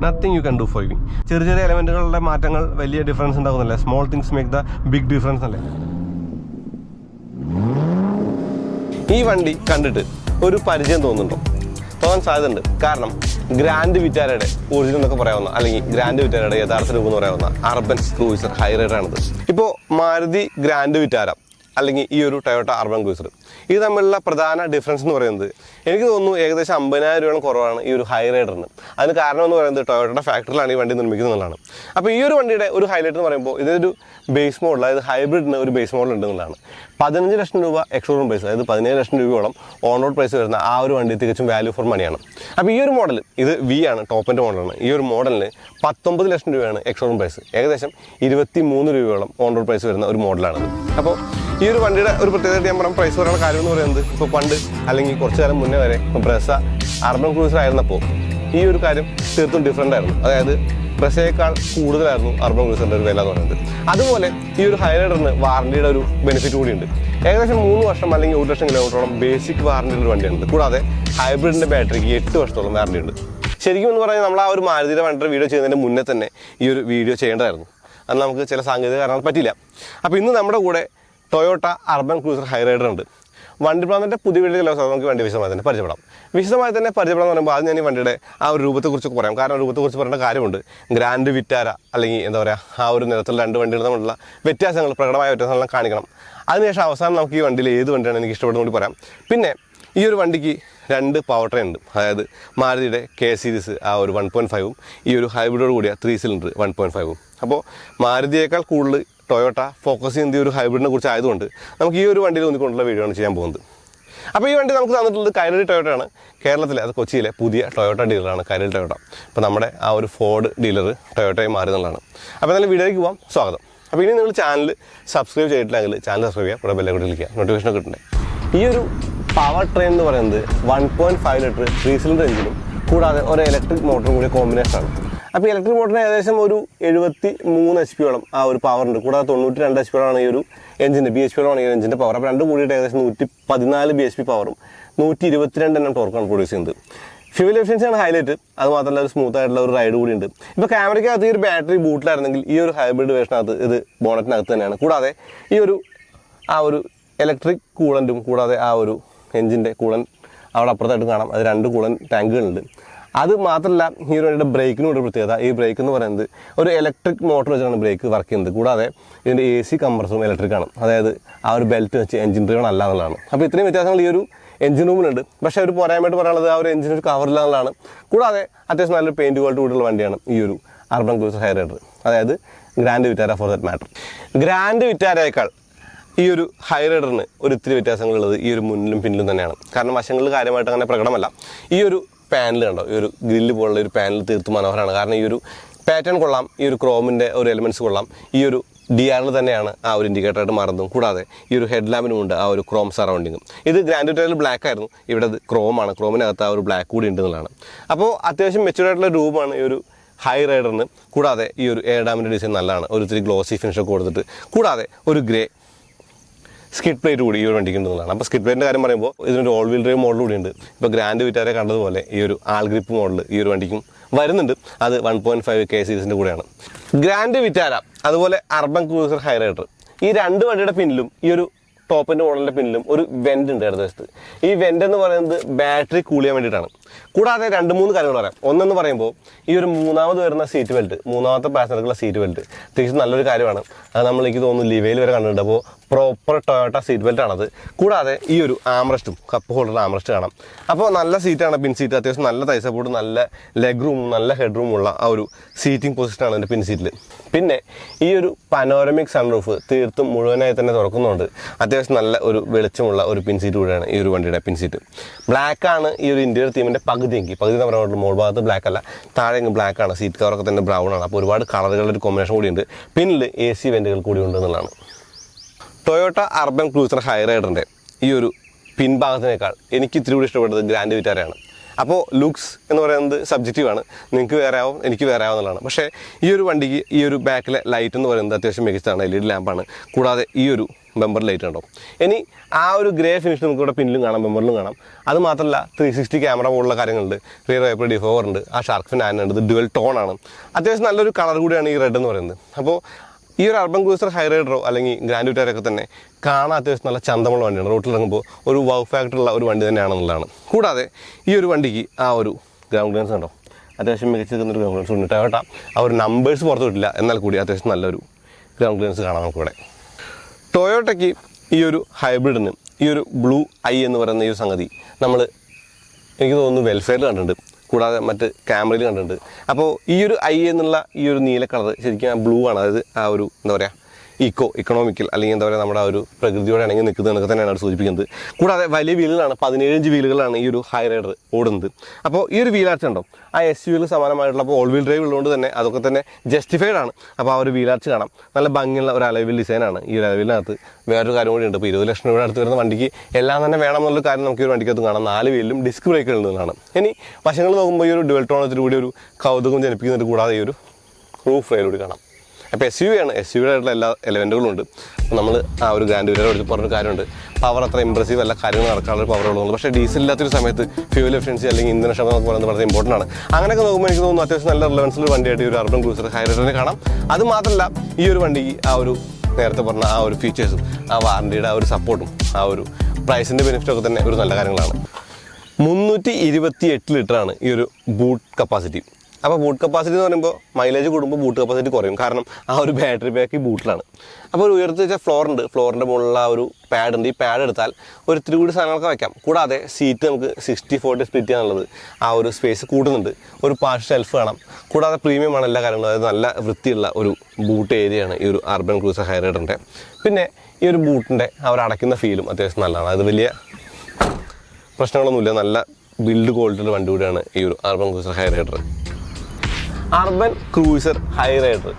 Nothing you can do for me. ചെറിയ എലമെന്റുകളുടെ മാറ്റങ്ങൾ വലിയ ഡിഫറൻസ് ഉണ്ടാകുന്നില്ല. Small things make the big difference അല്ലേ. ഈ വണ്ടി കണ്ടിട്ട് ഒരു പരിചയം തോന്നുന്നുണ്ടോ? തോന്നാൻ സാധ്യതയുണ്ട്. കാരണം ഗ്രാൻഡ് വിറ്റാരയുടെ ഒറിജിനൽ എന്നൊക്കെ പറയാവുന്ന അല്ലെങ്കിൽ ഗ്രാൻഡ് വിറ്റാരയുടെ യഥാർത്ഥ രൂപം എന്ന് പറയാവുന്ന അർബൻ ക്രൂസർ ഹൈറൈഡർ ആണിത്. ഇപ്പോൾ മാരുതി ഗ്രാൻഡ് വിറ്റാര അല്ലെങ്കിൽ ഈ ഒരു ടൊയോട്ട അർബൻ ക്രൂസർ ഇത് തമ്മിലുള്ള പ്രധാന ഡിഫറൻസ് എന്ന് പറയുന്നത് എനിക്ക് തോന്നുന്നു ഏകദേശം 50,000 രൂപയോളം കുറവാണ് ഈ ഒരു ഹൈറൈഡറിന്. അതിന് കാരണം എന്ന് പറയുന്നത് ടൊയോട്ടയുടെ ഫാക്ടറിയിലാണ് ഈ വണ്ടി നിർമ്മിക്കുന്നതാണ്. അപ്പോൾ ഈ ഒരു വണ്ടിയുടെ ഒരു ഹൈലൈറ്റ് എന്ന് പറയുമ്പോൾ ഇതൊരു ബേസ് മോഡൽ, അതായത് ഹൈബ്രിഡിന് ഒരു ബേസ് മോഡൽ ഉണ്ടെന്നുള്ളതാണ്. 15 ലക്ഷം രൂപ എക്സ്ഷോറൂം പ്രൈസ്, അതായത് 17 ലക്ഷം രൂപയോളം ഓൺ റോഡ് പ്രൈസ് വരുന്ന ആ ഒരു വണ്ടി തികച്ചും വാല്യൂ ഫോർ മണിയാണ്. അപ്പോൾ ഈ ഒരു മോഡൽ ഇത് വി ആണ്, ടോപ്പിൻ്റെ മോഡലാണ്. ഈ ഒരു മോഡലിന് 19 ലക്ഷം രൂപയാണ് എക്സ്ഷോറൂം പ്രൈസ്, ഏകദേശം 23 രൂപയോളം ഓൺ റോഡ് പ്രൈസ് വരുന്ന ഒരു മോഡലാണത്. അപ്പോൾ ഈ ഒരു വണ്ടിയുടെ ഒരു പ്രത്യേകത ഞാൻ പറയാം, പ്രൈസ് പറയുന്ന കാര്യം എന്ന് പറയുന്നത് ഇപ്പോൾ പണ്ട് അല്ലെങ്കിൽ കുറച്ച് കാലം മുന്നേ വരെ ബ്രസ അർബൻ ക്രൂസർ ആയിരുന്നപ്പോൾ ഈ ഒരു കാര്യം തീർത്തും ഡിഫറൻ്റ് ആയിരുന്നു. അതായത് ബ്രസയേക്കാൾ കൂടുതലായിരുന്നു അർബൻ ക്രൂസറിൻ്റെ ഒരു വില എന്ന് പറയുന്നത്. അതുപോലെ ഈ ഒരു ഹൈറൈഡറിന് വാറണ്ടിയുടെ ഒരു ബെനിഫിറ്റ് കൂടിയുണ്ട്. ഏകദേശം 3 വർഷം അല്ലെങ്കിൽ 1 ലക്ഷം കിലോമീറ്ററോളം ബേസിക് വാറണ്ടിയുടെ ഒരു വണ്ടിയുണ്ട്. കൂടാതെ ഹൈബ്രിഡിൻ്റെ ബാറ്ററിക്ക് 8 വർഷത്തോളം വാറണ്ടി ഉണ്ട്. ശരിക്കും എന്ന് പറഞ്ഞാൽ നമ്മൾ ആ ഒരു മാരുതിയുടെ വണ്ടിയുടെ വീഡിയോ ചെയ്യുന്നതിന് മുന്നേ തന്നെ ഈ ഒരു വീഡിയോ ചെയ്യേണ്ടതായിരുന്നു. അത് നമുക്ക് ചില സാങ്കേതിക കാരണങ്ങൾ പറ്റില്ല. അപ്പോൾ ഇന്ന് നമ്മുടെ കൂടെ ടൊയോട്ട അർബൻ ക്രൂസർ ഹൈറൈഡർ ഉണ്ട്. വണ്ടിപ്രാന്തൻ്റെ പുതിയ വീഡിയോയിലുള്ള നമുക്ക് വണ്ടി വിശദമായി തന്നെ പരിചയപ്പെടാം. വിശദമായി തന്നെ പരിചയപ്പെടാൻ പറയുമ്പോൾ ആദ്യം ഞാൻ ഈ വണ്ടിയുടെ ആ ഒരു രൂപത്തെക്കുറിച്ച് പറയാം. കാരണം രൂപത്തെക്കുറിച്ച് പറയേണ്ട കാര്യമുണ്ട്. ഗ്രാൻഡ് വിറ്റാര അല്ലെങ്കിൽ എന്താ പറയുക, ആ ഒരു നിരത്തിലുള്ള രണ്ട് വണ്ടികൾ തമ്മിലുള്ള വ്യത്യാസങ്ങൾ, പ്രകടമായ വ്യത്യാസങ്ങളെല്ലാം കാണിക്കണം. അതിനുശേഷം അവസാനം നമുക്ക് ഈ വണ്ടിയിൽ ഏത് വണ്ടിയാണ് എനിക്ക് ഇഷ്ടപ്പെടുന്നത് കൂടി പറയാം. പിന്നെ ഈ ഒരു വണ്ടിക്ക് 2 പവർ ട്രെയിൻ ഉണ്ട്. അതായത് മാരുതിയുടെ കെ സീരീസ് ആ ഒരു 1.5ഉം ഈ ഒരു ഹൈബ്രിഡോട് കൂടിയ 3 സിലിണ്ടർ 1.5ഉം. അപ്പോൾ മാരുതിയേക്കാൾ കൂടുതൽ ടൊയോട്ട ഫോക്കസ് ചെയ്യുന്ന ഈ ഒരു ഹൈബ്രിഡിനെ കുറിച്ച് ആയതുകൊണ്ട് നമുക്ക് ഈ ഒരു വണ്ടിയിൽ ഒന്നിക്കൊണ്ടുള്ള വീഡിയോ ആണ് ചെയ്യാൻ പോകുന്നത്. അപ്പോൾ ഈ വണ്ടി നമുക്ക് തന്നിട്ടുള്ളത് കൈരളി ടൊയോട്ടയാണ്. കേരളത്തിലെ, അത് കൊച്ചിയിലെ പുതിയ ടൊയോട്ട ഡീലറാണ് കൈരളി ടൊയോട്ട. അപ്പോൾ നമ്മുടെ ആ ഒരു ഫോർഡ് ഡീലർ ടൊയോട്ടയായി മാറി എന്നുള്ളതാണ്. അപ്പോൾ നല്ല വീഡിയോയിലേക്ക് പോകാം. സ്വാഗതം. അപ്പോൾ ഇനി നിങ്ങൾ ചാനൽ സബ്സ്ക്രൈബ് ചെയ്തിട്ടില്ലെങ്കിൽ ചാനൽ സബ്സ്ക്രൈബ് ചെയ്യുക, കൂടെ ബെല്ലൈക്കൺ ക്ലിക്ക് ചെയ്യുക, നോട്ടിഫിക്കേഷൻ കിട്ടണ്ടേ. ഈ ഒരു പവർ ട്രെയിൻ എന്ന് പറയുന്നത് 1.5 ലിറ്റർ 3 സിലിണ്ടർ എഞ്ചിനും കൂടാതെ ഒരു ഇലക്ട്രിക് മോട്ടറും കൂടി കോമ്പിനേഷനാണ്. അപ്പോൾ ഇലക്ട്രിക് മോട്ടറിന് ഏകദേശം ഒരു 73 HP ആ ഒരു പവറുണ്ട്. കൂടാതെ 92 HP ഈ ഒരു എഞ്ചിൻ്റെ BHP ഈ എഞ്ചിൻ്റെ പവർ. അപ്പോൾ രണ്ടും കൂടിയിട്ട് ഏകദേശം 114 BHP പവറും 122 എണ്ണം ടോർക്കാണ് പ്രൊഡ്യൂസ് ചെയ്യുന്നത്. ഫ്യൂവൽ എഫിഷ്യൻസിയാണ് ഹൈലൈറ്റ്. അത് മാത്രമല്ല ഒരു സ്മൂത്ത് ആയിട്ടുള്ള ഒരു റൈഡ് കൂടി ഉണ്ട്. ഇപ്പോൾ ക്യാമറയ്ക്കകത്ത് ഈ ഒരു ബാറ്ററി ബൂട്ടിലായിരുന്നെങ്കിൽ ഈ ഒരു ഹൈബ്രിഡ് വേർഷനകത്ത് ഇത് ബോണറ്റിനകത്ത് തന്നെയാണ്. കൂടാതെ ഈ ഒരു ആ ഒരു ഇലക്ട്രിക് കൂളൻറ്റും കൂടാതെ ആ ഒരു എഞ്ചിൻ്റെ കൂളൻ അവിടെ അപ്പുറത്തായിട്ട് കാണാം. അത് 2 കൂളൻ ടാങ്കുകളുണ്ട്. അത് മാത്രമല്ല ഈ ഒരു വണ്ടിയുടെ ബ്രേക്കിനും ഒരു പ്രത്യേകത. ഈ ബ്രേക്ക് എന്ന് പറയുന്നത് ഒരു ഇലക്ട്രിക് മോട്ടർ വെച്ചാണ് ബ്രേക്ക് വർക്ക് ചെയ്യുന്നത്. കൂടാതെ ഇതിൻ്റെ AC കംപ്രസറും ഇലക്ട്രിക്കാണ്. അതായത് ആ ഒരു ബെൽറ്റ് വെച്ച് എഞ്ചിൻ ഡ്രൈവൺ അല്ല എന്നുള്ളതാണ്. അപ്പോൾ ഇത്രയും വ്യത്യാസങ്ങൾ ഈ ഒരു എഞ്ചിൻ റൂമിലുണ്ട്. പക്ഷേ ഒരു പോരായ്മയായിട്ട് പറയാനുള്ളത് ആ ഒരു എഞ്ചിന് ഒരു കവറില്ല എന്നുള്ളതാണ്. കൂടാതെ അത്യാവശ്യം നല്ലൊരു പെയിൻറ്റ് ക്വാളിറ്റി കൂടിയുള്ള വണ്ടിയാണ് ഈ ഒരു അർബൻ ക്രൂസർ ഹൈറൈഡർ, അതായത് Grand Vitara for that matter. Grand വിറ്റാരയേക്കാൾ ഈ ഒരു ഹൈറൈഡറിന് ഒരു ഇത്തിരി വ്യത്യാസങ്ങളുള്ളത് ഈ ഒരു മുന്നിലും പിന്നിലും തന്നെയാണ്. കാരണം വശങ്ങളിൽ കാര്യമായിട്ട് അങ്ങനെ പ്രകടമല്ല. ഈ ഒരു പാനൽ കണ്ടോ, ഈ ഒരു ഗ്രില്ല് പോലുള്ള ഒരു പാനൽ തീർത്തും മനോഹരമാണ്. കാരണം ഈ ഒരു പാറ്റേൺ കൊള്ളാം, ഈ ഒരു ക്രോമിൻ്റെ ഒരു എലിമെൻറ്റ്സ് കൊള്ളാം. ഈ ഒരു DRL തന്നെയാണ് ആ ഒരു ഇൻഡിക്കേറ്ററായിട്ട് മാറുന്നതും. കൂടാതെ ഈ ഒരു ഹെഡ് ലാമ്പിനുമുണ്ട് ആ ഒരു ക്രോം സറൗണ്ടിങ്ങും. ഇത് ഗ്രാൻഡ് വിറ്റാരയിൽ ബ്ലാക്ക് ആയിരുന്നു, ഇവിടെ അത് ക്രോമാണ്. ക്രോമിനകത്ത് ആ ഒരു ബ്ലാക്ക് കൂടി ഉണ്ടെന്നുള്ളതാണ്. അപ്പോൾ അത്യാവശ്യം മെച്യൂർഡായിട്ടുള്ള രൂപമാണ് ഈ ഒരു ഹൈ റൈഡറിന്. കൂടാതെ ഈ ഒരു എയർ ഡാമിൻ്റെ ഡിസൈൻ നല്ലതാണ്, ഒരു ഇത്തിരി ഗ്ലോസി ഫിനിഷൊക്കെ കൊടുത്തിട്ട്. കൂടാതെ ഒരു ഗ്രേ സ്കിഡ് പ്ലേറ്റ് കൂടി ഈ ഒരു വണ്ടിക്ക് ഉണ്ടെന്നുള്ളതാണ്. അപ്പോൾ സ്കിഡ് പ്ലേറ്റിൻ്റെ കാര്യം പറയുമ്പോൾ ഇതിനൊരു ഓൾ വീൽ ഡ്രൈവ് മോഡൽ കൂടിയുണ്ട്. ഇപ്പോൾ ഗ്രാൻഡ് വിറ്റാരെ കണ്ടതുപോലെ ഈ ഒരു ആൾ ഗ്രിപ്പ് മോഡൽ ഈ ഒരു വണ്ടിക്കും വരുന്നുണ്ട്. അത് 1.5 K സീരീസിൻ്റെ കൂടെയാണ്. ഗ്രാൻഡ് വിറ്റാര അതുപോലെ അർബൻ ക്രൂസർ ഹൈറൈഡർ, ഈ 2 വണ്ടിയുടെ പിന്നിലും ഈ ഒരു ടോപ്പിൻ്റെ മോഡലിൻ്റെ പിന്നിലും ഒരു വെൻ്റ് ഉണ്ട് ഇടതുവശത്ത്. ഈ വെൻ്റ് എന്ന് പറയുന്നത് ബാറ്ററി കൂൾ ചെയ്യാൻ വേണ്ടിയിട്ടാണ്. കൂടാതെ 2-3 കാര്യങ്ങൾ പറയാം. ഒന്നെന്ന് പറയുമ്പോൾ ഈ ഒരു മൂന്നാമത് വരുന്ന സീറ്റ് ബെൽറ്റ്, മൂന്നാമത്തെ പാസഞ്ചർക്കുള്ള സീറ്റ് ബെൽറ്റ് തികച്ചും നല്ലൊരു കാര്യമാണ്. അത് നമ്മൾ എനിക്ക് തോന്നുന്നു ലിവയിൽ വരെ കണ്ടിട്ടുണ്ട്. അപ്പോൾ പ്രോപ്പർ ടൊയോട്ട സീറ്റ് ബെൽറ്റാണത്. കൂടാതെ ഈ ഒരു ആംറസ്റ്റും കപ്പ് ഹോൾഡർ ആംറസ്റ്റ് കാണാം. അപ്പോൾ നല്ല സീറ്റാണ് പിൻ സീറ്റ്. അത്യാവശ്യം നല്ല തൈ സപ്പോർട്ട്, നല്ല ലെഗ് റൂമും നല്ല ഹെഡ് റൂമുള്ള ആ ഒരു സീറ്റിംഗ് പൊസിഷനാണ് എൻ്റെ പിൻ സീറ്റിൽ. പിന്നെ ഈ ഒരു പനോരമിക് സൺറൂഫ് തീർത്തും മുഴുവനായി തന്നെ തുറക്കുന്നുണ്ട്. അത്യാവശ്യം നല്ല ഒരു വെളിച്ചമുള്ള ഒരു പിൻ സീറ്റ് കൂടിയാണ് ഈ ഒരു വണ്ടിയുടെ പിൻ സീറ്റ്. ബ്ലാക്കാണ് ഈ ഒരു ഇന്റീരിയർ തീമിൻ്റെ പകുതി എന്ന് പറയുന്നത്. മോൾ ഭാഗത്ത് ബ്ലാക്ക് അല്ല, താഴെ ബ്ലാക്കാണ്. സീറ്റ് കവറൊക്കെ തന്നെ ബ്രൗൺ ആണ്. അപ്പോൾ ഒരുപാട് കളറുകളുടെ ഒരു കോമ്പിനേഷൻ കൂടിയുണ്ട്. പിന്നിൽ AC വെൻറ്റുകൾ കൂടി ഉണ്ട് എന്നുള്ളതാണ്. ടൊയോട്ട അർബൻ ക്രൂസർ ഹൈറൈഡറിൻ്റെ ഈ ഒരു പിൻഭാഗത്തിനേക്കാൾ എനിക്ക് ഇത്തിരി കൂടി ഇഷ്ടപ്പെട്ടത് ഗ്രാൻഡ് വിറ്റാരയാണ്. അപ്പോൾ ലുക്സ് എന്ന് പറയുന്നത് സബ്ജക്റ്റീവാണ്. നിങ്ങൾക്ക് വേറെ ആവും, എനിക്ക് വേറെ ആവുന്നതാണ്. പക്ഷേ ഈ ഒരു വണ്ടിക്ക് ഈ ഒരു ബാക്കിലെ ലൈറ്റ് എന്ന് പറയുന്നത് അത്യാവശ്യം മികച്ചതാണ്. LED ലാമ്പാണ്. കൂടാതെ ഈ ഒരു ബമ്പർ ലൈറ്റ് കണ്ടോ. ഇനി ആ ഒരു ഗ്രേ ഫിനിഷ് നമുക്ക് ഇവിടെ പിന്നിലും കാണാം, ബമ്പറിലും കാണാം. അത് മാത്രമല്ല 360 ക്യാമറ പോലുള്ള കാര്യങ്ങളുണ്ട്, റിയർ വൈപ്പർ ഡിഫോർ ഉണ്ട്, ആ ഷാർക്ക് ഫിൻ ആൻ ഉണ്ട്, ഇത് ഡ്യുവൽ ടോൺ ആണ്. അത്യാവശ്യം നല്ലൊരു കളർ കൂടിയാണ് ഈ റെഡ് എന്ന് പറയുന്നത്. അപ്പോൾ ഈ ഒരു അർബൻ ക്രൂസർ ഹൈറൈഡറോ അല്ലെങ്കിൽ ഗ്രാൻഡ് വിറ്റാരൊക്കെ തന്നെ കാണാൻ അത്യാവശ്യം നല്ല ചന്തമുള്ള വണ്ടിയാണ്. റോട്ടിലിറങ്ങുമ്പോൾ ഒരു വൗ ഫാക്ടറുള്ള ഒരു വണ്ടി തന്നെയാണെന്നുള്ളതാണ്. കൂടാതെ ഈ ഒരു വണ്ടിക്ക് ആ ഒരു ഗ്രൗണ്ട് ക്ലിയറൻസ് ഉണ്ടോ, അത്യാവശ്യം മികച്ച നിൽക്കുന്നൊരു ഗ്രൗണ്ട് ക്ലിയറൻസ് ഉണ്ട്. ടൊയോട്ട ആ ഒരു നമ്പേഴ്സ് പുറത്ത് വിട്ടില്ല, എന്നാൽ കൂടി അത്യാവശ്യം നല്ലൊരു ഗ്രൗണ്ട് ക്ലിയറൻസ് കാണാം നമുക്കിവിടെ. ടൊയോട്ടയ്ക്ക് ഈ ഒരു ഹൈബ്രിഡിന് ഈ ഒരു ബ്ലൂ ഐ എന്ന് പറയുന്ന ഈ ഒരു സംഗതി നമ്മൾ എനിക്ക് തോന്നുന്നു വെൽഫെയറിൽ കണ്ടിട്ടുണ്ട്, കൂടാതെ മറ്റ് ക്യാമറയിൽ കണ്ടിട്ടുണ്ട്. അപ്പോൾ ഈ ഒരു ഐ എന്നുള്ള ഈ ഒരു നീല കളർ ശരിക്കും ആ ബ്ലൂ ആണ്. അതായത് ആ ഒരു എന്താ പറയുക ഇക്കണോമിക്കൽ അല്ലെങ്കിൽ എന്താ പറയുക നമ്മുടെ ആ ഒരു പ്രകൃതിയോടെ ഇണങ്ങി നിൽക്കുന്നത് എന്നൊക്കെ തന്നെയാണ് അത് സൂചിപ്പിക്കുന്നത്. കൂടാതെ വലിയ വീലുകളാണ്, 17 ഇഞ്ച് വീലുകളാണ് ഈ ഒരു ഹൈറൈഡർ ഓടുന്നത്. അപ്പോൾ ഈ ഒരു വീലാർച്ച് ഉണ്ടോ ആ SUV സമാനമായിട്ടുള്ള, അപ്പോൾ ഓൾ വീൽ ഡ്രൈവ് ഉള്ളതുകൊണ്ട് തന്നെ അതൊക്കെ തന്നെ ജസ്റ്റിഫൈഡ് ആണ്. അപ്പോൾ ആ ഒരു വീലാർച്ച് കാണാം, നല്ല ഭംഗിയുള്ള ഒരു അലവിൽ ഡിസൈനാണ്. ഈ ഒരു അലവിലിനകത്ത് വേറൊരു കാര്യം കൂടി ഉണ്ട്. ഇപ്പോൾ 20 ലക്ഷം രൂപ അടുത്ത് വരുന്ന വണ്ടിക്ക് എല്ലാം തന്നെ വേണം എന്നുള്ള കാര്യം നമുക്ക് ഈ ഒരു വണ്ടിക്കകത്ത് കാണാം. 4 വീലിലും ഡിസ്ക് ബ്രേക്കുകൾ ഉണ്ടെന്നാണ്. ഇനി വശങ്ങൾ നോക്കുമ്പോൾ ഈ ഒരു ഡുവൽ ടോണത്തിൽ കൂടി ഒരു കൗതുകം ജനിപ്പിക്കുന്നുണ്ട്. കൂടാതെ ഈ ഒരു റൂഫ് റെയിൽ കൂടി കാണാം. അപ്പോൾ SUV ആണ്, SUV ആയിട്ടുള്ള എല്ലാ എലമെൻറ്റുകളും ഉണ്ട്. അപ്പോൾ നമ്മൾ ആ ഒരു ഗ്രാൻഡ് വിറ്റാര ഓടിച്ച് പറഞ്ഞൊരു കാര്യമുണ്ട്, പവർ അത്ര ഇമ്പ്രസീവ് അല്ല, കാര്യങ്ങൾ നടക്കാനുള്ള ഒരു പവറുള്ളൂ. പക്ഷേ ഡീസൽ ഇല്ലാത്തൊരു സമയത്ത് ഫ്യൂവൽ എഫിഷ്യൻസി അല്ലെങ്കിൽ ഇന്ധനക്ഷമത എന്നൊക്കെ പറയുന്നത് വളരെ ഇമ്പോർട്ടൻ്റ് ആണ്. അങ്ങനെയൊക്കെ നോക്കുമ്പോൾ എനിക്ക് തോന്നുന്നു അത്യാവശ്യം നല്ല റിലവൻസിൽ വണ്ടിയായിട്ട് ഈ ഒരു അർബൻ ക്രൂസർ ഹൈറൈഡറിനെ കാണാം. അത് മാത്രമല്ല ഈ ഒരു വണ്ടിക്ക് ആ ഒരു നേരത്തെ പറഞ്ഞ ആ ഒരു ഫീച്ചേഴ്സും ആ വാറണ്ടിയുടെ ആ ഒരു സപ്പോർട്ടും ആ ഒരു പ്രൈസിൻ്റെ ബെനിഫിറ്റൊക്കെ തന്നെ ഒരു നല്ല കാര്യങ്ങളാണ്. 328 ലിറ്ററാണ് ഈ ഒരു ബൂട്ട് കപ്പാസിറ്റി. അപ്പോൾ ബൂട്ട് കപ്പാസിറ്റി എന്ന് പറയുമ്പോൾ മൈലേജ് കൂടുമ്പോൾ ബൂട്ട് കപ്പാസിറ്റി കുറയും, കാരണം ആ ഒരു ബാറ്ററി പാക്ക് ഈ ബൂട്ടിലാണ്. അപ്പോൾ ഒരു ഉയർത്തി വെച്ചാൽ ഫ്ലോറുണ്ട്, ഫ്ലോറിൻ്റെ മുകളിലുള്ള ആ ഒരു പാഡുണ്ട്. ഈ പാഡ് എടുത്താൽ ഒരു ഇത്തിരി കൂടി സാധനങ്ങളൊക്കെ വയ്ക്കാം. കൂടാതെ സീറ്റ് നമുക്ക് 60-40 സ്പ്ലിറ്റ് ചെയ്യാനുള്ളത് ആ ഒരു സ്പേസ് കൂടുന്നുണ്ട്. ഒരു പാർട്ട് ഷെൽഫ് കാണാം. കൂടാതെ പ്രീമിയം ആണ് എല്ലാ കാര്യങ്ങളും, അതായത് നല്ല വൃത്തിയുള്ള ഒരു ബൂട്ട് ഏരിയയാണ് ഈ ഒരു അർബൻ ക്രൂസർ ഹൈറൈഡറിൻ്റെ. പിന്നെ ഈ ഒരു ബൂട്ടിൻ്റെ ആ ഒരു അടയ്ക്കുന്ന ഫീലും അത്യാവശ്യം നല്ലതാണ്. അത് വലിയ പ്രശ്നങ്ങളൊന്നുമില്ല, നല്ല ബിൽഡ് ക്വാളിറ്റിയുള്ള വണ്ടി കൂടിയാണ് ഈ ഒരു Urban Cruiser Hyryder. Urban Cruiser Hyryder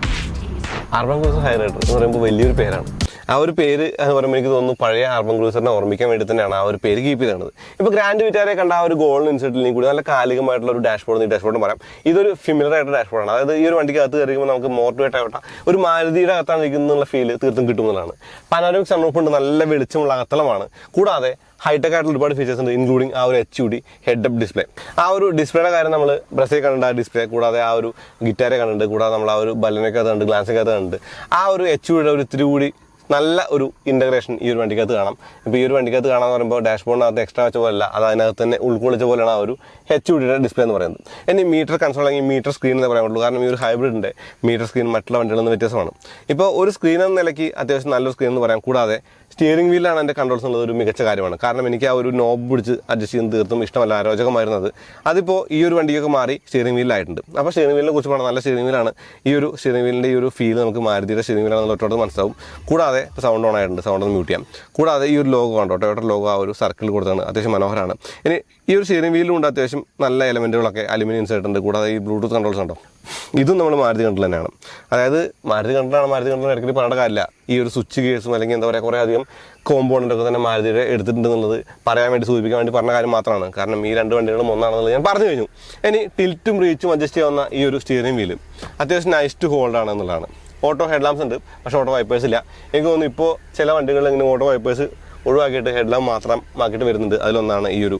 എന്ന് പറയുമ്പോൾ വലിയൊരു പേരാണ്. ആ ഒരു പേര് എന്ന് പറയുമ്പോൾ എനിക്ക് തോന്നുന്നു പഴയ അർബൻ ക്രൂസറിനെ ഓർമ്മിക്കാൻ വേണ്ടി തന്നെയാണ് ആ ഒരു പേര് കീപ്പ് ചെയ്തത്. ഇപ്പോൾ ഗ്രാൻഡ് വിറ്റാരെ കണ്ട ആ ഒരു ഗോൾഡൻ ഇൻസെർട്ടിലേക്ക് കൂടി നല്ല കാലികമായിട്ടുള്ള ഒരു ഡാഷ്ബോർഡ്, ഈ ഡാഷ്ബോർഡ് പറയാം. ഇതൊരു ഫിമിലർ ആയിട്ട് ഡാഷ്ബോർഡാണ്. അതായത് ഈ ഒരു വണ്ടിക്ക് അകത്ത് കയറിയുമ്പോൾ നമുക്ക് മോട്ടോവേറ്റ് ആവട്ടെ ഒരു മാരുതിയുടെ അകത്താണ് ഇരിക്കുന്നുള്ള ഫീല് തീർത്തും കിട്ടുന്നതാണ്. പനോരമിക് സൺറൂഫ് ഉണ്ട്, നല്ല വെളിച്ചമുള്ള അകത്തളമാണ്. കൂടാതെ ഹൈടെക് ആയിട്ടുള്ള ഒരുപാട് ഫീച്ചേഴ്സ് ഉണ്ട്, ഇൻക്ലൂഡിങ് ആ ഒരു HUD ഹെഡ് അപ്പ് ഡിസ്പ്ലേ. ആ ഒരു ഡിസ്പ്ലേയുടെ കാര്യം നമ്മൾ ബ്രസയിൽ കണ്ടിട്ടുണ്ട്, ആ ഡിസ്പ്ലേ. കൂടാതെ ആ ഒരു ഗിറ്റാരെ കണ്ടിട്ടുണ്ട്, കൂടാതെ നമ്മൾ ആ ഒരു ബലനൊക്കെ കണ്ട് ഗ്ലാൻസൊക്കെ കണ്ടിട്ടുണ്ട്. ആ ഒരു HUDയുടെ ഒരു ഇത്തിരി കൂടി നല്ല ഒരു ഇൻ്റഗ്രേഷൻ ഈ ഒരു വണ്ടിക്കകത്ത് കാണാം. ഇപ്പോൾ ഈ ഒരു വണ്ടിക്കകത്ത് കാണാമെന്ന് പറയുമ്പോൾ ഡാഷ്ബോർഡിനകത്ത് എക്സ്ട്രാ വെച്ച പോലെയല്ല, അത് അതിനകത്ത് തന്നെ ഉൾക്കൊള്ളിച്ച പോലെയാണ് ആ ഒരു HUDയുടെ ഡിസ്പ്ലേ എന്ന് പറയുന്നത്. ഇനി മീറ്റർ കൺസോൾ അല്ലെങ്കിൽ മീറ്റർ സ്ക്രീൻ എന്ന് പറയാൻ പറ്റുള്ളൂ, കാരണം ഈ ഒരു ഹൈബ്രിഡിൻ്റെ മീറ്റർ സ്ക്രീൻ മറ്റുള്ള വണ്ടികളിൽ നിന്ന് വ്യത്യാസമാണ്. ഇപ്പോൾ ഒരു സ്ക്രീൻ എന്ന നിലയ്ക്ക് അത്യാവശ്യം നല്ലൊരു സ്ക്രീൻ എന്ന് പറയാം. കൂടാതെ സ്റ്റിയറിംഗ് വീലാണ് എൻ്റെ കൺട്രോൾസ് ഉള്ളത് ഒരു മികച്ച കാര്യമാണ്, കാരണം എനിക്ക് ആ ഒരു നോബ് പിടിച്ച് അഡ്ജസ്റ്റ് ചെയ്യുന്നത് തീർത്തും ഇഷ്ടമല്ല, അരോചകമായിരുന്നത്. അതിപ്പോൾ ഈ ഒരു വണ്ടിയൊക്കെ മാറി സ്റ്റിയറിംഗ് വീലായിട്ടുണ്ട്. അപ്പോൾ സ്റ്റിയറിംഗ് വീലിനെ കുറിച്ച് പറഞ്ഞാൽ നല്ല സ്റ്റിയറിംഗ് വീലാണ്. ഈ ഒരു സ്റ്റിയറിംഗ് വീലിൻ്റെ ഈ ഒരു ഫീൽ നമുക്ക് മാരുതിയുടെ സ്റ്റിയറിംഗ് വീലാണെന്നുള്ള ഒറ്റോട് മനസ്സിലാവും. കൂടാതെ ഇപ്പോൾ സൗണ്ട് ഓൺ ആയിട്ടുണ്ട്, സൗണ്ട് ഒന്ന് മ്യൂട്ട് ചെയ്യാം. കൂടാതെ ഈ ഒരു ലോഗോ കണ്ടോ, ടൊയോട്ട ലോഗോ ആ ഒരു സർക്കിൾ കൊടുത്താണ്, അത്യാവശ്യം മനോഹരമാണ്. ഇനി ഈ ഒരു സ്റ്റിയറിംഗ് വീലിലും ഉണ്ട് അത്യാവശ്യം നല്ല എലമെൻറ്റുകളൊക്കെ, അലുമിനിയം ഇൻസേർട്ട് ഉണ്ട്. കൂടാതെ ഈ ബ്ലൂടൂത്ത് കൺട്രോൾസ് ഉണ്ടോ, ഇതും നമ്മൾ മാരുതി കണ്ടിൽ തന്നെയാണ്. അതായത് മാരുതി കണ്ടിൽ ഇടയ്ക്ക് പറയേണ്ട കാര്യമില്ല. ഈ ഒരു സ്വിച്ച് ഗേഴ്സും അല്ലെങ്കിൽ എന്താ പറയുക കുറേ അധികം കോമ്പോണൻ്റൊക്കെ തന്നെ മാരുതിയുടെ എടുത്തിട്ടുണ്ടെന്നുള്ളത് പറയാൻ വേണ്ടി സൂചിപ്പിക്കാൻ വേണ്ടി പറഞ്ഞ കാര്യം മാത്രമാണ്, കാരണം ഈ രണ്ട് വണ്ടികളും ഒന്നാണെന്നുള്ളത് ഞാൻ പറഞ്ഞു കഴിഞ്ഞു. ഇനി ടിൽറ്റും റീച്ചും അഡ്ജസ്റ്റ് ചെയ്യാവുന്ന ഈ ഒരു സ്റ്റിയറിംഗ് വീല് അത്യാവശ്യം നൈസ് ടു ഹോൾഡ് ആണ് എന്നുള്ളതാണ്. ഓട്ടോ ഹെഡ് ലാംപ്സ് ഉണ്ട്, പക്ഷേ ഓട്ടോ വൈപ്പേഴ്സ് ഇല്ല. എനിക്ക് തോന്നുന്നു ഇപ്പോൾ ചില വണ്ടികളിൽ ഇങ്ങനെ ഓട്ടോ വൈപ്പേഴ്സ് ഒഴിവാക്കിയിട്ട് ഹെഡ് ലാമ്പ് മാത്രം ആക്കിയിട്ട് വരുന്നുണ്ട്. അതിലൊന്നാണ് ഈ ഒരു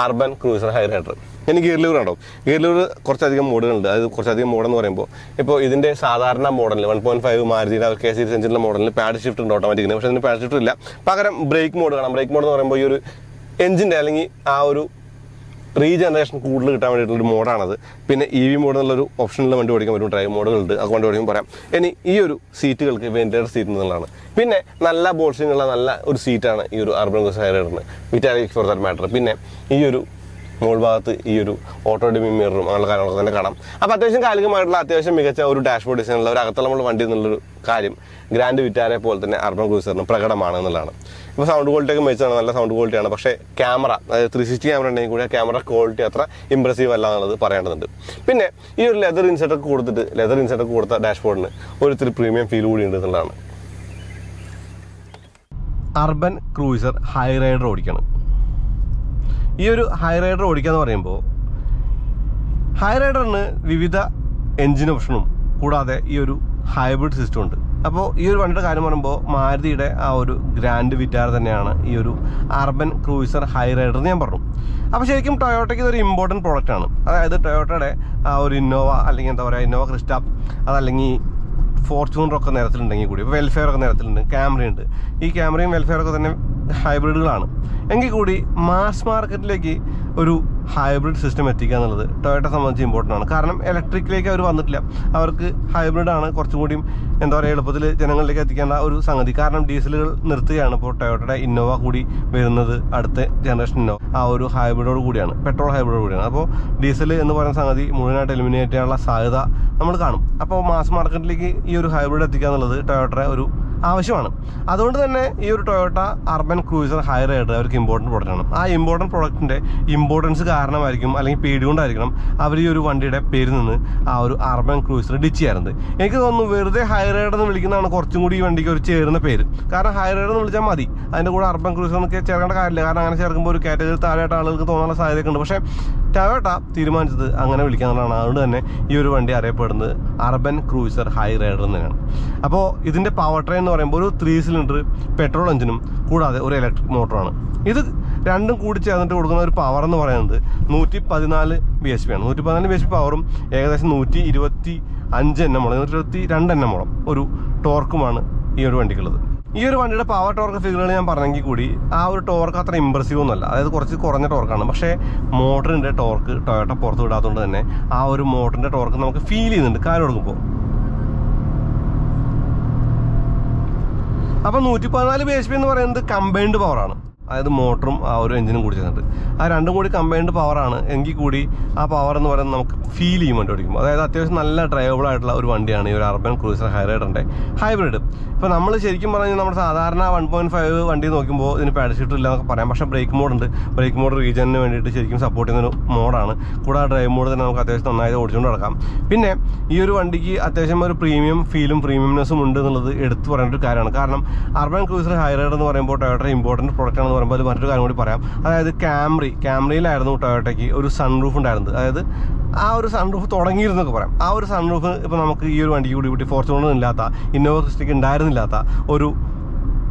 അർബൻ ക്രൂസർ ഹൈറൈഡർ. ഇനി ഗിയർ ലിവർ ഉണ്ടോ, ഗിയർ ലിവർ കുറച്ചധികം മോഡലുണ്ട്. അത് കുറച്ചധികം മോഡെന്ന് പറയുമ്പോൾ ഇപ്പോൾ ഇതിൻ്റെ സാധാരണ മോഡലിൽ 1.5 മാരുതിയുടെ K സീരീസ് എഞ്ചിനുള്ള മോഡലിൽ പാഡ് ഷിഫ്റ്റ് ഉണ്ട് ഓട്ടോമാറ്റിക്കിന്, പക്ഷേ ഇതിന് പാഡ് ഷിഫ്റ്റ് ഇല്ല. പകരം ബ്രേക്ക് മോഡ് കാണാം. ബ്രേക്ക് മോഡ് എന്ന് പറയുമ്പോൾ ഈ ഒരു എഞ്ചിൻ്റെ അല്ലെങ്കിൽ ആ ഒരു റീജനറേഷൻ കൂടുതൽ കിട്ടാൻ വേണ്ടിയിട്ടുള്ളൊരു മോഡാണത്. പിന്നെ EV മോഡ് എന്നുള്ളൊരു ഓപ്ഷനിൽ വണ്ടി ഓടിക്കാൻ പറ്റും, ഡ്രൈവ് മോഡുകളുണ്ട്, അത് വണ്ടി ഓടിക്കുമ്പോൾ പറയാം. ഇനി ഈ ഒരു സീറ്റുകൾക്ക് വെന്റിലേറ്റർ സീറ്റ് എന്നുള്ളതാണ്. പിന്നെ നല്ല ബോൾസിങ്ങുള്ള നല്ല ഒരു സീറ്റാണ് ഈ ഒരു അർബൻ ക്രൂസർ ഹൈറൈഡറിന്, വിറ്റാലിക് ഫോർ ദാറ്റ് മാറ്റർ. പിന്നെ ഈ ഒരു മോൾ ഭാഗത്ത് ഈ ഒരു ഓട്ടോ ഡിമ്മിങ് മിററും അങ്ങനെയുള്ള കാര്യങ്ങളൊക്കെ തന്നെ കാണാം. അപ്പോൾ അത്യാവശ്യം കാലികമായിട്ടുള്ള അത്യാവശ്യം മികച്ച ഒരു ഡാഷ്ബോർഡ് ഡിസൈനുള്ള ഒരു അകത്തളമുള്ള വണ്ടി എന്നുള്ളൊരു കാര്യം ഗ്രാൻഡ് വിറ്റാരെ പോലെ തന്നെ അർബൻ ക്രൂസറിന് പ്രകടമാണ് എന്നുള്ളതാണ്. ഇപ്പോൾ സൗണ്ട് ക്വാളിറ്റിയൊക്കെ മെച്ചമാണ്, നല്ല സൗണ്ട് ക്വാളിറ്റിയാണ്. പക്ഷേ ക്യാമറ, അതായത് 360 ക്യാമറ ഉണ്ടെങ്കിൽ കൂടി ക്യാമറ ക്വാളിറ്റി അത്ര ഇമ്പ്രസീവ് അല്ല എന്നുള്ളത് പറയേണ്ടതുണ്ട്. പിന്നെ ഈ ഒരു ലെതർ ഇൻസെർട്ടൊക്കെ കൊടുത്ത ഡാഷ്ബോർഡിന് ഒരു പ്രീമിയം ഫീൽ കൂടി ഉണ്ട് എന്നുള്ളതാണ്. അർബൻ ക്രൂസർ ഹൈറൈഡർ ഓടിക്കണം. ഈ ഒരു ഹൈറൈഡർ ഓടിക്കുക എന്ന് പറയുമ്പോൾ ഹൈറൈഡറിന് വിവിധ എൻജിൻ ഓപ്ഷനും കൂടാതെ ഈ ഒരു ഹൈബ്രിഡ് സിസ്റ്റം ഉണ്ട്. അപ്പോൾ ഈ ഒരു വണ്ടിയുടെ കാര്യം പറയുമ്പോൾ മാരുതിയുടെ ആ ഒരു ഗ്രാൻഡ് വിറ്റാര തന്നെയാണ് ഈ ഒരു അർബൻ ക്രൂയിസർ ഹൈറൈഡർ എന്ന് ഞാൻ പറഞ്ഞു. അപ്പോൾ ശരിക്കും ടൊയോട്ടയ്ക്ക് ഇതൊരു ഇമ്പോർട്ടൻറ്റ് പ്രോഡക്റ്റാണ്. അതായത് ടൊയോട്ടയുടെ ആ ഒരു ഇന്നോവ അല്ലെങ്കിൽ എന്താ പറയുക ഇന്നോവ ക്രിസ്റ്റ അതല്ലെങ്കിൽ ഫോർച്യൂണറൊക്കെ നിരത്തിലുണ്ടെങ്കിൽ കൂടി ഇപ്പോൾ വെൽഫെയർ ഒക്കെ നിരത്തിലുണ്ട്, ക്യാമറ ഉണ്ട്. ഈ ക്യാമറയും വെൽഫെയറൊക്കെ തന്നെ ഹൈബ്രിഡുകളാണ്. എങ്കിൽ കൂടി മാസ് മാർക്കറ്റിലേക്ക് ഒരു ഹൈബ്രിഡ് സിസ്റ്റം എത്തിക്കുക എന്നുള്ളത് ടൊയോട്ടയെ സംബന്ധിച്ച് ഇമ്പോർട്ടൻ്റ് ആണ്. കാരണം ഇലക്ട്രിക്കിലേക്ക് അവർ വന്നിട്ടില്ല. അവർക്ക് ഹൈബ്രിഡാണ് കുറച്ചും കൂടിയും എന്താ പറയുക എളുപ്പത്തിൽ ജനങ്ങളിലേക്ക് എത്തിക്കേണ്ട ഒരു സംഗതി. കാരണം ഡീസലുകൾ നിർത്തുകയാണ്. ഇപ്പോൾ ടൊയോട്ടയുടെ ഇന്നോവ കൂടി വരുന്നത് അടുത്ത ജനറേഷൻ ഇന്നോവ ആ ഒരു ഹൈബ്രിഡോട് കൂടിയാണ്, പെട്രോൾ ഹൈബ്രിഡോട് കൂടിയാണ്. അപ്പോൾ ഡീസൽ എന്ന് പറയുന്ന സംഗതി മുഴുവനായിട്ട് എലിമിനേറ്റ് ചെയ്യാനുള്ള സാധ്യത നമ്മൾ കാണും. അപ്പോൾ മാസ് മാർക്കറ്റിലേക്ക് ഈ ഒരു ഹൈബ്രിഡ് എത്തിക്കുക എന്നുള്ളത് ടൊയോട്ടയുടെ ഒരു ആവശ്യമാണ്. അതുകൊണ്ട് തന്നെ ഈ ഒരു ടൊയോട്ട അർബൻ ക്രൂയിസർ ഹൈറൈഡർ അവർക്ക് ഇമ്പോർട്ടൻറ്റ് പ്രോഡക്റ്റാണ്. ആ ഇമ്പോർട്ടൻറ്റ് പ്രോഡക്റ്റിൻ്റെ ഇമ്പോർട്ടൻസ് കാരണമായിരിക്കും അല്ലെങ്കിൽ പേടി കൊണ്ടായിരിക്കണം അവർ ഈ ഒരു വണ്ടിയുടെ പേരിൽ നിന്ന് ആ ഒരു അർബൻ ക്രൂയിസർ ഡിച്ച് ചെയ്യാറുണ്ട്. എനിക്ക് തോന്നുന്നു വെറുതെ ഹൈറൈഡർ എന്ന് വിളിക്കുന്നതാണ് കുറച്ചും കൂടി ഈ വണ്ടിക്ക് ഒരു ചേരുന്ന പേര്. കാരണം ഹൈറൈഡർ എന്ന് വിളിച്ചാൽ മതി, അതിൻ്റെ കൂടെ അർബൻ ക്രൂയിസർ എന്നൊക്കെ ചേർക്കേണ്ട കാര്യമില്ല. കാരണം അങ്ങനെ ചേർക്കുമ്പോൾ ഒരു കാറ്റഗറി താഴെയായിട്ട് ആളുകൾക്ക് തോന്നാനുള്ള സാധ്യതയൊക്കെ ഉണ്ട്. പക്ഷേ ടൊയോട്ട തീരുമാനിച്ചത് അങ്ങനെ വിളിക്കാന്നുള്ളതാണ്. അതുകൊണ്ട് തന്നെ ഈ ഒരു വണ്ടി അറിയപ്പെടുന്നത് അർബൻ ക്രൂയിസർ ഹൈറൈഡർ തന്നെയാണ്. അപ്പോൾ ഇതിൻ്റെ പവർ ട്രെയിൻ എന്ന് പറയുമ്പോൾ ഒരു 3 സിലിണ്ടർ പെട്രോൾ എഞ്ചിനും കൂടാതെ ഒരു ഇലക്ട്രിക് മോട്ടറാണ്. ഇത് രണ്ടും കൂടി ചേർന്നിട്ട് കൊടുക്കുന്ന ഒരു പവർ എന്ന് പറയുന്നത് 114 bhp ആണ്. 114 bhp പവറും ഏകദേശം 125 NM 122 NM ഒരു ടോർക്കുമാണ് ഈ ഒരു വണ്ടിക്കുള്ളത്. ഈ ഒരു വണ്ടിയുടെ പവർ ടോർക്ക് ഫിഗറുകൾ ഞാൻ പറഞ്ഞെങ്കിൽ കൂടി ആ ഒരു ടോർക്ക് അത്ര ഇമ്പ്രസീവ് ഒന്നുമല്ല. അതായത് കുറച്ച് കുറഞ്ഞ ടോർക്കാണ്. പക്ഷേ മോട്ടറിൻ്റെ ടോർക്ക് ടൊയോട്ട പുറത്ത് വിടാത്തതുകൊണ്ട് തന്നെ ആ ഒരു മോട്ടറിൻ്റെ ടോർക്ക് നമുക്ക് ഫീൽ ചെയ്യുന്നുണ്ട് കാല് കൊടുക്കുമ്പോൾ. അപ്പോൾ 114 bhp എന്ന് പറയുന്നത് കമ്പൈൻഡ് പവറാണ്. അതായത് മോട്ടറും ആ ഒരു എഞ്ചിനും കൂടി ചേർന്നിട്ട് ആ രണ്ടും കൂടി കമ്പൈൻഡ് പവറാണ്. എങ്കിൽ കൂടി ആ പവർ എന്ന് പറയുന്നത് നമുക്ക് ഫീൽ ചെയ്യും വണ്ടി ഓടിക്കുമ്പോൾ. അതായത് അത്യാവശ്യം നല്ല ഡ്രൈവബിൾ ആയിട്ടുള്ള ഒരു വണ്ടിയാണ് ഈ ഒരു അർബൻ ക്രൂയിസർ ഹൈറൈഡറിൻ്റെ ഹൈബ്രിഡ്. ഇപ്പോൾ നമ്മൾ ശരിക്കും പറഞ്ഞാൽ നമ്മുടെ സാധാരണ 1.5 വണ്ടി നോക്കുമ്പോൾ ഇതിന് പാഡ്ഷീറ്റ് ഇല്ല എന്നൊക്കെ പറയാം. പക്ഷേ ബ്രേക്ക് മോഡുണ്ട്. ബ്രേക്ക് മോഡ് റീജനിന് വേണ്ടിയിട്ട് ശരിക്കും സപ്പോർട്ട് ചെയ്യുന്നൊരു മോഡാണ്. കൂടാതെ ഡ്രൈവ് മോഡ് തന്നെ നമുക്ക് അത്യാവശ്യം നന്നായിട്ട് ഓടിച്ചുകൊണ്ട് നടക്കാം. പിന്നെ ഈ ഒരു വണ്ടിക്ക് അത്യാവശ്യം ഒരു പ്രീമിയം ഫീലും പ്രീമിയംനെസ്സും ഉണ്ട് എന്നുള്ളത് എടുത്തു പറയേണ്ട ഒരു കാര്യമാണ്. കാരണം അർബൻ ക്രൂയിസർ ഹൈറൈഡർ എന്ന് പറയുമ്പോൾ ടൊയോട്ട ഇമ്പോർട്ടൻറ്റ് പ്രോഡക്റ്റ് ആണെന്ന് പറയുമ്പോൾ അത് മറ്റൊരു കാര്യം കൂടി പറയാം. അതായത് ക്യാമറയിലായിരുന്നു ടൊയോട്ടയ്ക്ക് ഒരു സൺറൂഫ് ഉണ്ടായിരുന്നത്. അതായത് ആ ഒരു സൺറൂഫ് തുടങ്ങിയിരുന്നൊക്കെ പറയാം. ആ ഒരു സൺറൂഫ് ഇപ്പോൾ നമുക്ക് ഈ ഒരു വണ്ടിക്ക് കൂടി ഫോർച്യൂണർ ഇല്ലാത്ത ഇന്നോവ ക്രിസ്റ്റയ്ക്ക് ഉണ്ടായിരുന്നില്ലാത്ത ഒരു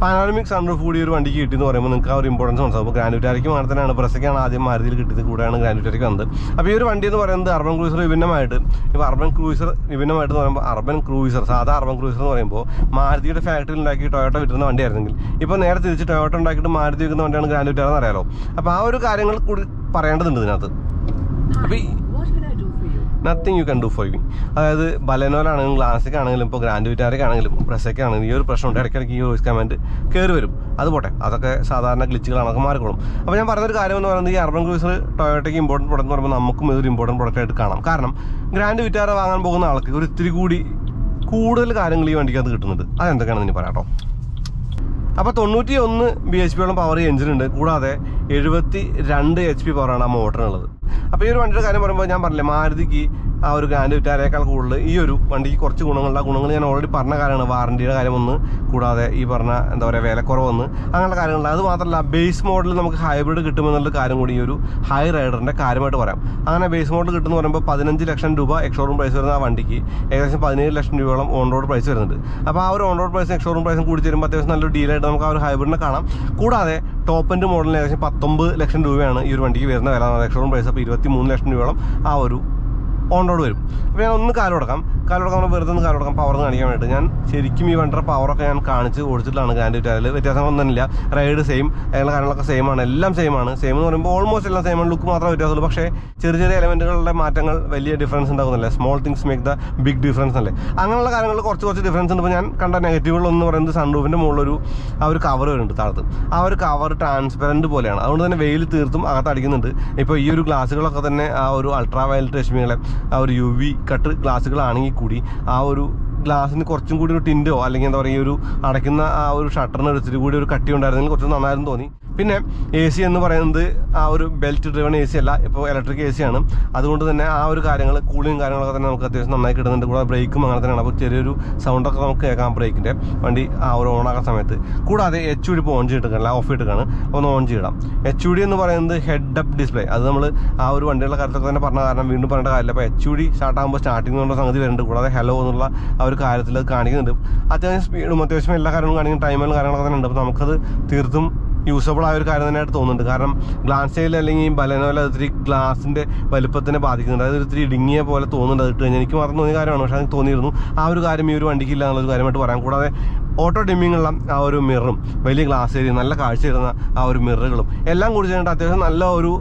പാനോരമിക് സൺറൂഫ് കൂടി ഒരു വണ്ടിക്ക് കിട്ടിയെന്ന് പറയുമ്പോൾ നിങ്ങൾക്ക് ആ ഒരു ഇമ്പോർട്ടൻസ് മനസ്സിലാവും. അപ്പോൾ ഗ്രാൻഡ് വിറ്റാരയ്ക്കും അങ്ങനെ തന്നെയാണ്. ബ്രസയ്ക്കാണ് ആദ്യം മാരുതിയിൽ കിട്ടിയത്, കൂടെയാണ് ഗ്രാൻഡ് വിറ്റാരയ്ക്ക് വന്നത്. അപ്പോൾ ഈ ഒരു വണ്ടി എന്ന് പറയുന്നത് അർബൻ ക്രൂയിസർ വിഭിന്നമായിട്ട് ഇപ്പോൾ അർബൻ ക്രൂയിസർ വിഭിന്നമായിട്ട് എന്ന് പറയുമ്പോൾ അർബൻ ക്രൂയിസർ സാധാ അർബൻ ക്രൂയിസർ എന്ന് പറയുമ്പോൾ മാരുതിയുടെ ഫാക്ടറിയിൽ ഉണ്ടാക്കി ടൊയോട്ട വിറ്റുന്ന വണ്ടിയായിരുന്നെങ്കിൽ ഇപ്പോൾ നേരെ തിരിച്ച് ടൊയോട്ട ഉണ്ടാക്കിയിട്ട് മാരുതി വിൽക്കുന്ന വണ്ടിയാണ് ഗ്രാൻഡ് വിറ്റാര എന്ന് അറിയാലോ. അപ്പോൾ ആ ഒരു കാര്യങ്ങൾ കൂടി പറയേണ്ടതുണ്ട് ഇതിനകത്ത്. അപ്പോൾ nothing you can do for me. അതായത് ബലെനോയിലാണെങ്കിലും ക്ലാസിക് ആണെങ്കിലും ഇപ്പോൾ ഗ്രാൻഡ് വിറ്റാരയ്ക്കാണെങ്കിലും ബ്രസയ്ക്കാണെങ്കിലും ഈ ഒരു പ്രശ്നമുണ്ട്. ഇടയ്ക്കിടയ്ക്ക് ഈ വോയിസ് കമൻറ്റ് കയറി വരും. അത് പോട്ടെ, അതൊക്കെ സാധാരണ ഗ്ലിച്ചുകളാണ്, അതൊക്കെ മാറിക്കോളും. അപ്പോൾ ഞാൻ പറഞ്ഞൊരു കാര്യം എന്ന് പറയുന്നത് ഈ അർബൻ ക്രൂയിസർ ടൊയോട്ടയ്ക്ക് ഇമ്പോർട്ടൻറ്റ് പ്രോഡക്റ്റ് എന്ന് പറയുമ്പോൾ നമുക്കും ഇതൊരു ഇമ്പോർട്ടൻറ്റ് പ്രോഡക്റ്റ് ആയിട്ട് കാണാം. കാരണം ഗ്രാൻഡ് വിറ്റാര വാങ്ങാൻ പോകുന്ന ആൾക്ക് ഒരു ഇത്തിരി കൂടി കൂടുതൽ കാര്യങ്ങൾ ഈ വണ്ടിക്കകത്ത് കിട്ടുന്നുണ്ട്. അതെന്തൊക്കെയാണെന്ന് ഇനി പറയാം കേട്ടോ. അപ്പോൾ 91 bhp പവർ എഞ്ചിനുണ്ട്. കൂടാതെ 72 HP പവറാണ് ആ മോട്ടറിനുള്ളത്. അപ്പോൾ ഈ ഒരു വണ്ടിയുടെ കാര്യം പറയുമ്പോൾ ഞാൻ പറഞ്ഞില്ലേ മാരുതിക്ക് ആ ഒരു ഗ്രാൻഡ് വിറ്റാരയേക്കാൾ കൂടുതൽ ഈ ഒരു വണ്ടിക്ക് കുറച്ച് ഗുണങ്ങളുണ്ട്. ആ ഗുണങ്ങൾ ഞാൻ ഓൾറെഡി പറഞ്ഞ കാര്യമാണ്. വാറണ്ടിയുടെ കാര്യം ഒന്ന്, കൂടാതെ ഈ പറഞ്ഞ എന്താ പറയുക വിലക്കുറവൊന്ന്, അങ്ങനെയുള്ള കാര്യങ്ങളുണ്ട്. അത് മാത്രമല്ല ബേസ് മോഡൽ നമുക്ക് ഹൈബ്രിഡ് കിട്ടുമെന്നുള്ള കാര്യം കൂടി ഈ ഒരു ഹൈ റൈഡറിൻ്റെ കാര്യമായിട്ട് പറയാം. അങ്ങനെ ബേസ് മോഡൽ കിട്ടുമെന്ന് പറയുമ്പോൾ 15 ലക്ഷം രൂപ എക്സ്ഷോറൂം പ്രൈസ് വരുന്ന ആ വണ്ടിക്ക് ഏകദേശം 17 ലക്ഷം രൂപയോളം ഓൺ റോഡ് പ്രൈസ് വരുന്നുണ്ട്. അപ്പോൾ ആ ഒരു ഓൺ റോഡ് പ്രൈസും എക്സ്ഷോറൂം പ്രൈസും കൂടി ചേരുമ്പോൾ അത്യാവശ്യം നല്ലൊരു ഡീലായിട്ട് നമുക്ക് ആ ഒരു ഹൈബ്രിഡിനെ കാണാം. കൂടാതെ ടോപ്പ് എൻഡ് മോഡലിന് ഏകദേശം 19 ലക്ഷം രൂപയാണ് ഈ ഒരു വണ്ടിക്ക് വരുന്ന വില. എക്സ്ഷോറൂം പ്രൈസ് അപ്പോൾ 23 ലക്ഷം രൂപയോളം ആ ഒരു ഓൺ റോഡ് വരും. അപ്പോൾ ഞാൻ ഒന്ന് കാലുകൊടുക്കാം വെറുതെ ഒന്ന് കാലുകൊടുക്കാം പവർ കാണിക്കാൻ വേണ്ടിയിട്ട്. ഞാൻ ശരിക്കും ഈ വണ്ടിയുടെ പവറൊക്കെ ഞാൻ കാണിച്ച് ഓടിച്ചിട്ടാണ് ഗ്രാൻഡ് വിറ്റാരയിൽ. വ്യത്യാസങ്ങളൊന്നുമില്ല. റൈഡ് സെയിം, അതിനുള്ള കാര്യങ്ങളൊക്കെ സെയിം ആണ്. എല്ലാം സെയിം ആണ്. സെയിം എന്ന് പറയുമ്പോൾ ഓൾമോസ്റ്റ് എല്ലാം സെയിം ആണ്. ലുക്ക് മാത്രമേ വ്യത്യാസമുള്ളൂ. പക്ഷേ ചെറിയ എലമെൻറ്റുകളുടെ മാറ്റങ്ങൾ വലിയ ഡിഫറൻസ് ഉണ്ടാകുന്നില്ല. Small things make the big difference അല്ലേ. അങ്ങനെയുള്ള കാര്യങ്ങളിൽ കുറച്ച് ഡിഫറൻസ് ഉണ്ട്. ഇപ്പോൾ ഞാൻ കണ്ട നെഗറ്റീവുകളെന്ന് പറയുന്നത് സൺറൂഫിൻ്റെ മുകളിലൊരു ആ ഒരു കവർ വരുന്നുണ്ട് താഴത്ത്. ആ ഒരു കവർ ട്രാൻസ്പെറൻറ്റ് പോലെയാണ്. അതുകൊണ്ട് തന്നെ വെയിൽ തീർത്തും അകത്ത് അടിക്കുന്നുണ്ട്. ഇപ്പോൾ ഈ ഒരു ഗ്ലാസ്സുകളൊക്കെ തന്നെ ആ ഒരു അൾട്രാ വയലറ്റ് രശ്മികളെ ആ ഒരു UV കട്ട് ഗ്ലാസ്സുകളാണെങ്കിൽ കൂടി ആ ഒരു ഗ്ലാസ്സിന് കുറച്ചും കൂടി ഒരു ടിൻറ്റോ അല്ലെങ്കിൽ എന്താ പറയുക ഈ ഒരു അടയ്ക്കുന്ന ആ ഒരു ഷട്ടറിന് ഒരു ഇത്തിരി കൂടി ഒരു കട്ടി ഉണ്ടായിരുന്നെങ്കിൽ കുറച്ച് നന്നായിരുന്നു തോന്നി. പിന്നെ എ സി എന്ന് പറയുന്നത് ആ ഒരു ബെൽറ്റ് ഡ്രിവൺ എ സി അല്ല, ഇപ്പോൾ ഇലക്ട്രിക് എ സി ആണ്. അതുകൊണ്ട് തന്നെ ആ ഒരു കാര്യങ്ങൾ കൂളിങ് കാര്യങ്ങളൊക്കെ തന്നെ നമുക്ക് അത്യാവശ്യം നന്നായി കിട്ടുന്നുണ്ട്. കൂടാതെ ബ്രേക്കും അങ്ങനെ തന്നെയാണ്. അപ്പോൾ ചെറിയൊരു സൗണ്ടൊക്കെ നമുക്ക് കേൾക്കാം ബ്രേക്കിൻ്റെ വണ്ടി ആ ഒരു ഓണാക്കുന്ന സമയത്ത്. കൂടാതെ HUD ഇപ്പോൾ ഓൺ ചെയ്തിട്ടില്ല, ഓഫ് ചെയ്തിട്ടാണ്. ഒന്ന് ഓൺ ചെയ്യിടാം. HUD എന്ന് പറയുന്നത് ഹെഡ് അപ്പ് ഡിസ്പ്ലേ. അത് നമ്മൾ ആ ഒരു വണ്ടികളുടെ കാര്യത്തൊക്കെ തന്നെ പറഞ്ഞ കാരണം വീണ്ടും പറയേണ്ട കാര്യമില്ല. അപ്പോൾ HUD സ്റ്റാർട്ടാകുമ്പോൾ സ്റ്റാർട്ടിംഗ് എന്നുള്ള സംഗതി വരുന്നുണ്ട്. കൂടാതെ ഹലോ എന്നുള്ള ആ ഒരു കാര്യത്തിൽ അത് കാണിക്കുന്നുണ്ട്. അത്യാവശ്യം സ്പീഡും അത്യാവശ്യം എല്ലാ കാര്യങ്ങളും കാണിക്കുന്ന ടൈമുകളും കാര്യങ്ങളൊക്കെ തന്നെ ഉണ്ട്. അപ്പോൾ നമുക്കത് തീർത്തും യൂസബിൾ ആയ ഒരു കാര്യം തന്നെയായിട്ട് തോന്നുന്നുണ്ട്. കാരണം ഗ്ലാൻസയിൽ അല്ലെങ്കിൽ ബലനോയിൽ അത് ഇത്തിരി ഗ്ലാസിൻ്റെ വലുപ്പത്തിനെ ബാധിക്കുന്നുണ്ട്. അതായത് ഇത്തിരി ഇടുങ്ങിയ പോലെ തോന്നുന്നുണ്ട്. അത് ഇട്ട് കഴിഞ്ഞാൽ എനിക്ക് മാത്രം തോന്നിയ കാര്യമാണ്, പക്ഷേ എനിക്ക് തോന്നിയിരുന്നു ആ ഒരു കാര്യം ഈ ഒരു വണ്ടിക്കില്ല എന്നുള്ളൊരു കാര്യമായിട്ട് പറയാം. കൂടാതെ ഓട്ടോ ഡിമ്മിങ്ങുള്ള ആ ഒരു മിററും വലിയ ഗ്ലാസ് ഏരിയ നല്ല കാഴ്ച തരുന്ന ആ ഒരു മിററുകളും എല്ലാം കൂടി ചേർന്നിട്ട് അത്യാവശ്യം നല്ല ഒരു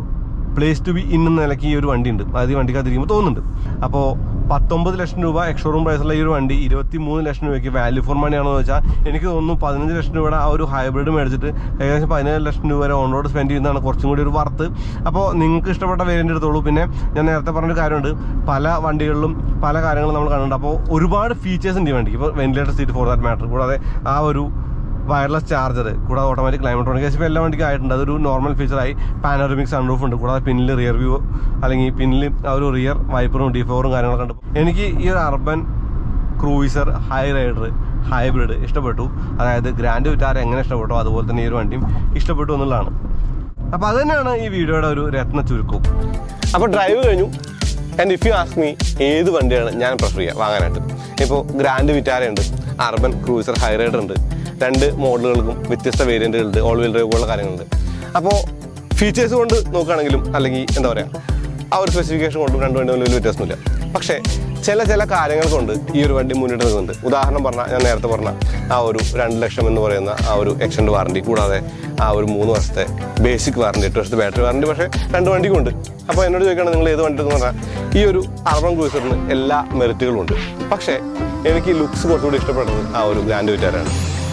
പ്ലേസ് ടു ബി ഇൻ എന്ന നിലയ്ക്ക് ഈ ഒരു വണ്ടി ഉണ്ട്. അതായത് ഈ വണ്ടിക്കകത്തിരിക്കുമ്പോൾ തോന്നുന്നുണ്ട്. അപ്പോൾ 19 ലക്ഷം രൂപ എക്സ്ഷോറൂം പ്രൈസുള്ള ഈ ഒരു വണ്ടി 23 ലക്ഷം രൂപയ്ക്ക് വാല്യൂ ഫോർ മണി ആണെന്ന് വെച്ചാൽ എനിക്ക് തോന്നുന്നു 15 ലക്ഷം രൂപയുടെ ആ ഒരു ഹൈബ്രിഡ് മേടിച്ചിട്ട് ഏകദേശം 17 ലക്ഷം രൂപ വരെ ഓൺ റോഡ് സ്പെൻഡ് ചെയ്യുന്നതാണ് കുറച്ചും കൂടി ഒരു വർത്ത്. അപ്പോൾ നിങ്ങൾക്ക് ഇഷ്ടപ്പെട്ട വേരിയൻ്റ് എടുത്തോളൂ. പിന്നെ ഞാൻ നേരത്തെ പറഞ്ഞൊരു കാര്യമുണ്ട്, പല വണ്ടികളിലും പല കാര്യങ്ങളും നമ്മൾ കാണുന്നുണ്ട്. അപ്പോൾ ഒരുപാട് ഫീച്ചേഴ്സ് ഉണ്ട് ഈ വണ്ടിക്ക്. ഇപ്പോൾ ventilator seat four that matter, കൂടാതെ ആ ഒരു വയർലെസ് ചാർജർ, കൂടാതെ ഓട്ടോമാറ്റിക് ക്ലൈമറ്റ് ഇപ്പോൾ എല്ലാ വണ്ടിക്കും ആയിട്ടുണ്ട്. അതൊരു നോർമൽ ഫീച്ചറായി. പാനോറമിക് സൺറൂഫ് ഉണ്ട്. കൂടാതെ പിന്നിൽ റിയർ വ്യൂ അല്ലെങ്കിൽ പിന്നിൽ ആ ഒരു റിയർ വൈപ്പറും ഡിഫോറും കാര്യങ്ങളൊക്കെ ഉണ്ട്. എനിക്ക് ഈ ഒരു അർബൻ ക്രൂയിസർ ഹൈറൈഡർ ഹൈബ്രിഡ് ഇഷ്ടപ്പെട്ടു. അതായത് ഗ്രാൻഡ് വിറ്റാര എങ്ങനെ ഇഷ്ടപ്പെട്ടോ അതുപോലെ തന്നെ ഈ ഒരു വണ്ടിയും ഇഷ്ടപ്പെട്ടു എന്നുള്ളതാണ്. അപ്പോൾ അത് തന്നെയാണ് ഈ വീഡിയോയുടെ ഒരു രത്ന ചുരുക്കവും. അപ്പോൾ ഡ്രൈവ് കഴിഞ്ഞു. And if you ask me ഏത് വണ്ടിയാണ് ഞാൻ പ്രിഫർ ചെയ്യുക വാങ്ങാനായിട്ട്, ഇപ്പോൾ ഗ്രാൻഡ് വിറ്റാര ഉണ്ട്, അർബൻ ക്രൂയിസർ ഹൈറൈഡർ ഉണ്ട്. 2 മോഡലുകൾക്കും വ്യത്യസ്ത വേരിയൻറ്റുകളുണ്ട്, ഓൾ വീൽ ഡ്രൈവ് പോലുള്ള കാര്യങ്ങളുണ്ട്. അപ്പോൾ ഫീച്ചേഴ്സ് കൊണ്ട് നോക്കുകയാണെങ്കിലും അല്ലെങ്കിൽ എന്താ പറയുക ആ ഒരു സ്പെസിഫിക്കേഷൻ കൊണ്ടും 2 വണ്ടികളും വലിയ വ്യത്യാസമില്ല. പക്ഷേ ചില കാര്യങ്ങൾ കൊണ്ട് ഈ ഒരു വണ്ടി മുന്നിട്ട് നിൽക്കുന്നുണ്ട്. ഉദാഹരണം പറഞ്ഞാൽ ഞാൻ നേരത്തെ പറഞ്ഞ ആ ഒരു 2 ലക്ഷം എന്ന് പറയുന്ന ആ ഒരു എക്സ്റ്റൻഡ് വാറണ്ടി, കൂടാതെ ആ ഒരു 3 വർഷത്തെ ബേസിക് വാറണ്ടി, 8 വർഷത്തെ ബാറ്ററി വാറണ്ടി. പക്ഷേ 2 വണ്ടിക്കും ഉണ്ട്. അപ്പോൾ എന്നോട് ചോദിക്കുകയാണെങ്കിൽ നിങ്ങൾ ഏത് വണ്ടി എന്ന് പറഞ്ഞാൽ ഈ ഒരു അർബൻ ക്രൂയിസറിന് എല്ലാ മെറിറ്റുകളും ഉണ്ട്. പക്ഷേ എനിക്ക് ലുക്സ് കുറച്ചുകൂടി ഇഷ്ടപ്പെടുന്നത് ആ ഒരു ഗ്രാൻഡ് വിറ്റാരാണ്.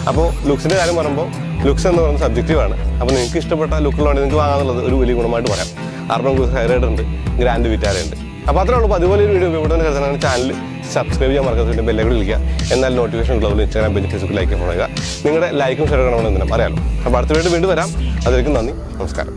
അപ്പോൾ ലുക്സിൻ്റെ കാര്യം പറയുമ്പോൾ ലുക്സ് എന്ന് പറയുന്നത് സബ്ജക്റ്റീവാണ്. അപ്പോൾ നിങ്ങൾക്ക് ഇഷ്ടപ്പെട്ട ലുക്കുള്ളതുകൊണ്ട് നിങ്ങൾക്ക് വാങ്ങാന്നുള്ളത് ഒരു വലിയ ഗുണമായിട്ട് പറയാം. അർബൻ ക്രൂയിസർ ഹൈറൈഡർ ഉണ്ട്, ഗ്രാൻഡ് വിറ്റാര ഉണ്ട്. അപ്പോൾ അത്രേ ഉള്ളൂ. അപ്പോൾ അതുപോലെ ഒരു വീഡിയോ ഇവിടെ തന്നെ കരുതാനാണ് ചാനൽ സബ്സ്ക്രൈബ് ചെയ്യാൻ മറക്കാതെ ബെല്ലൈക്കൺ വിളിക്കുക. എന്നാൽ നോട്ടിഫിക്കേഷൻ ഉള്ളവർ Instagram page Facebook like follow ചെയ്യുക. നിങ്ങളുടെ ലൈക്കും ഷെയർ ചെയ്യണമെന്ന് അറിയാമല്ലോ. അപ്പോൾ അടുത്ത വീണ്ടും വരാം. അതിലേക്കും നന്ദി, നമസ്കാരം.